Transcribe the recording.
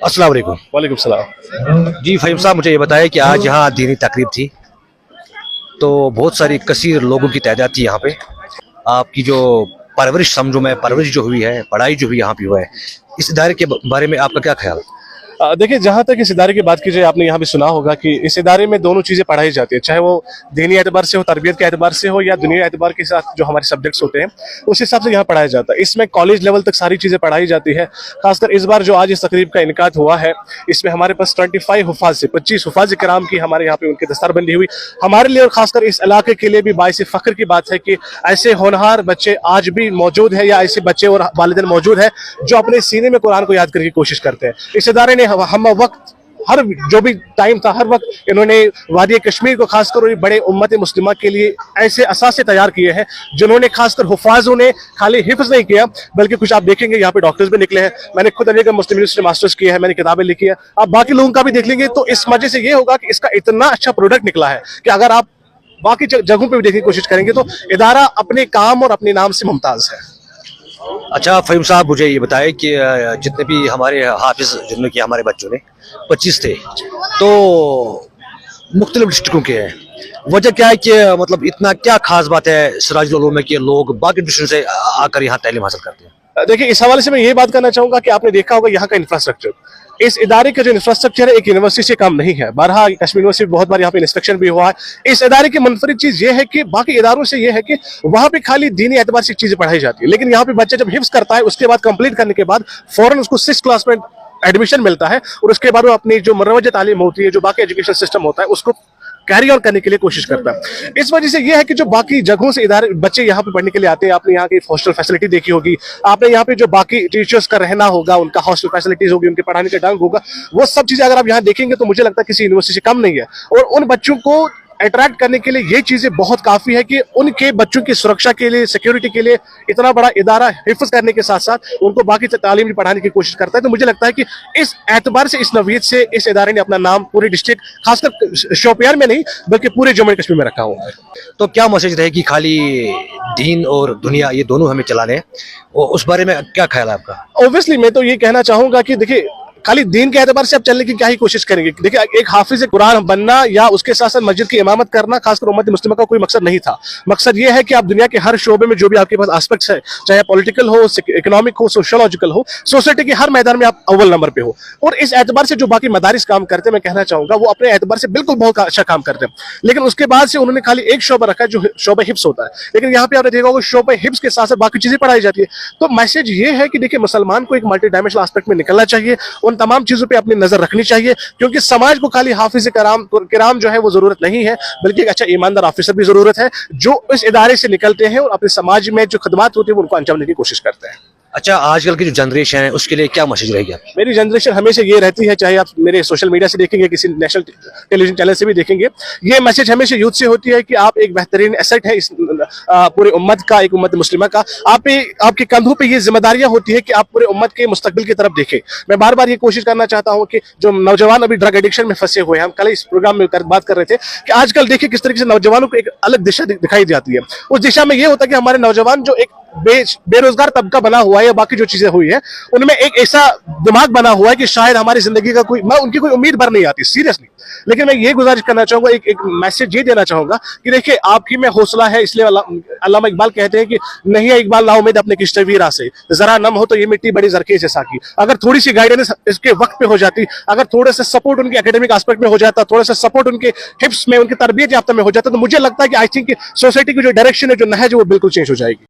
अस्सलाम वालेकुम। वालेकुम सलाम। जी फ़हीम साहब, मुझे ये बताएं कि आज यहाँ दीनी तकरीब थी, तो बहुत सारी कसीर लोगों की तादाद थी यहाँ पे। आपकी जो परवरिश समझो मैं परवरिश जो हुई है, पढ़ाई जो हुई यहाँ पे हुआ है, इस इदारे के बारे में आपका क्या ख्याल? देखिए, जहाँ तक इस इदारे की बात की जाए, आपने यहाँ भी सुना होगा कि इस इदारे में दोनों चीज़ें पढ़ाई जाती है, चाहे वो दीनी एतबार से हो, तरबियत के एतबार से हो, या दुनिया एतबार के साथ जो हमारे सब्जेक्ट्स होते हैं उस हिसाब से यहाँ पढ़ाया जाता है। इसमें कॉलेज लेवल तक सारी चीज़ें पढ़ाई जाती है। खासकर इस बार जो आज इस तकरीब का इनकाद हुआ है, इसमें हमारे पास 25 हुफ़ाज़ से 25 हुफ़ाज़ किराम की हमारे यहाँ पे उनकी दस्तरबंदी हुई। हमारे लिए और खासकर इस इलाके के लिए भी बाइस फ़ख्र की बात है कि ऐसे होनहार बच्चे आज भी मौजूद है, या ऐसे बच्चे और वालिदैन मौजूद है जो अपने सीने में कुरान को याद करने की कोशिश करते हैं। इस इदारे ने हम वक्त हर जो भी टाइम था, हर वक्त इन्होंने वादी कश्मीर को खासकर और बड़े उम्मत मुस्लिमा के लिए ऐसे असासे तैयार किए हैं जिन्होंने खासकर हुफाजों ने खाली हिफ्ज नहीं किया, बल्कि कुछ आप देखेंगे यहाँ पे डॉक्टर्स भी निकले हैं। मैंने खुद अली मुस्लिम यूनिवर्सिटी से मास्टर्स किया है, मैंने किताबें लिखी है। आप बाकी लोगों का भी देख लेंगे तो इस वजह से ये होगा कि इसका इतना अच्छा प्रोडक्ट निकला है कि अगर आप बाकी जगहों पर भी देखने की कोशिश करेंगे तो इदारा अपने काम और अपने नाम से मुमताज है। अच्छा फ़हीम साहब, मुझे ये बताएं कि जितने भी हमारे हाफिज जिनमें कि हमारे बच्चों ने 25 थे, तो मुख्तलिफ डिस्ट्रिक्टों के हैं। वजह क्या है कि मतलब इतना क्या खास बात है सिराजुल उलूम में कि लोग बाकी डिस्ट्रिक्ट से आकर यहाँ तालीम हासिल करते हैं? देखिए, इस हवाले से मैं ये बात करना चाहूंगा कि आपने देखा होगा यहाँ का इंफ्रास्ट्रक्चर, इस इदारे का जो इंफ्रास्ट्रक्चर है एक यूनिवर्सिटी से कम नहीं है। बारहा कश्मीर यूनिवर्सिटी बहुत बार यहाँ पे इंस्पेक्शन भी हुआ है। इस इदारे की मुनफरिद चीज ये है कि बाकी इदारों से ये है कि वहाँ पे खाली दीनी एतबार से चीजें पढ़ाई जाती है, लेकिन यहाँ पे बच्चा जब हिफ्ज करता है उसके बाद कंप्लीट करने के बाद फौरन उसको 6th क्लास में एडमिशन मिलता है, और उसके बाद वो अपनी जो मुरवजा तालीम होती है, जो बाकी एजुकेशन सिस्टम होता है, उसको कैरी ऑन करने के लिए कोशिश करता है। इस वजह से यह है कि जो बाकी जगहों से इदारे बच्चे यहाँ पे पढ़ने के लिए आते हैं, आपने यहाँ की हॉस्टल फैसिलिटी देखी होगी, आपने यहाँ पे जो बाकी टीचर्स का रहना होगा, उनका हॉस्टल फैसिलिटीज होगी, उनके पढ़ाने का ढंग होगा, वो सब चीजें अगर आप यहाँ देखेंगे तो मुझे लगता है किसी यूनिवर्सिटी से कम नहीं है। और उन बच्चों को अट्रैक्ट करने के लिए ये चीजें बहुत काफी है कि उनके बच्चों की सुरक्षा के लिए, सिक्योरिटी के लिए इतना बड़ा इदारा हिफ्ज करने के साथ साथ उनको बाकी तालीम भी पढ़ाने की कोशिश करता है। तो मुझे लगता है कि इस एतबार से, इस नवीयत से इस इदारे ने अपना नाम पूरे डिस्ट्रिक्ट, खासकर शोपियान में नहीं बल्कि पूरे जम्मू कश्मीर में रखा हुआ है। तो क्या मैसेज रहेगी, खाली दीन और दुनिया ये दोनों हमें चलाने हैं, उस बारे में क्या ख्याल है आपका? ऑब्वियसली मैं तो ये कहना चाहूंगा कि देखिए, खाली दीन के एतबार से आप चलने की क्या ही कोशिश करेंगे। देखिए, एक हाफिज कुरान बनना या उसके साथ साथ मस्जिद की इमामत करना खासकर उम्मत मुस्लिमा का कोई मकसद नहीं था। मकसद ये है कि आप दुनिया के हर शोबे में जो भी आपके पास एस्पेक्ट्स है, चाहे पॉलिटिकल हो, इकोनॉमिक हो, सोशोलॉजिकल हो, सोसाइटी के हर मैदान में आप अव्वल नंबर पे हो। और इस एतबार से जो बाकी मदारिस काम करते हैं, मैं कहना चाहूंगा वो अपने एतबार से बिल्कुल बहुत अच्छा काम करते हैं, लेकिन उसके बाद से उन्होंने खाली एक शोबा रखा है जो शोबा हिफ्ज होता है। लेकिन यहाँ पे आपने देखा होगा शोबा हिफ्ज के साथ साथ बाकी चीजें पढ़ाई जाती है। तो मैसेज ये है कि देखिए, मुसलमान को एक मल्टी डायमेंशनल एस्पेक्ट में निकलना चाहिए, उन तमाम चीजों पर नजर रखनी चाहिए, क्योंकि समाज को खाली हाफिज किराम जो है वो जरूरत नहीं है, बल्कि एक अच्छा ईमानदार ऑफिसर भी जरूरत है जो इस इदारे से निकलते हैं और अपने समाज में जो खदमात होती है उनको अंजाम देने की कोशिश करते हैं। अच्छा, आजकल की जो जनरेशन है उसके लिए क्या मैसेज रहेगी आपकी? मेरी जनरेशन हमेशा ये रहती है, चाहे आप मेरे सोशल मीडिया से देखेंगे, किसी नेशनल टेलीविजन चैनल से भी देखेंगे, ये मैसेज हमेशा यूथ से होती है कि आप एक बेहतरीन एसेट है इस पूरे उम्मत का, एक उम्मत मुस्लिमा का। आपके कंधों पे ये जिम्मेदारियां होती है कि आप पूरे उम्मत के मुस्तकबिल की तरफ देखें। मैं बार बार ये कोशिश करना चाहता हूँ कि जो नौजवान अभी ड्रग एडिक्शन में फंसे हुए हैं, हम कल इस प्रोग्राम में बात कर रहे थे कि आजकल देखिए किस तरीके से नौजवानों को एक अलग दिशा दिखाई जाती है। उस दिशा में ये होता है कि हमारे नौजवान जो एक बेरोजगार तबका बना हुआ है या बाकी जो चीजें हुई है, उनमें एक ऐसा दिमाग बना हुआ है कि शायद हमारी जिंदगी का उनकी कोई उम्मीद भर नहीं आती सीरियसली। लेकिन मैं ये गुजारिश करना चाहूंगा, एक मैसेज ये देना चाहूंगा कि देखिए, आपकी में हौसला है, इसलिए अल्लामा इकबाल कहते हैं कि नहीं है इकबाल ना उम्मीद अपने किश्ते वीरा से, जरा नम हो तो ये मिट्टी बड़ी जरके से साकी। अगर थोड़ी सी गाइडेंस इसके वक्त पे हो जाती, अगर थोड़ा सा सपोर्ट उनके एकेडमिक एस्पेक्ट में हो जाता, थोड़ा सा सपोर्ट उनके हिफ्स में, उनकी तरबियत याफ्ता में हो जाता, तो मुझे लगता है कि आई थिंक सोसाइटी की जो डायरेक्शन है, जो नहज है, वो बिल्कुल चेंज हो जाएगी।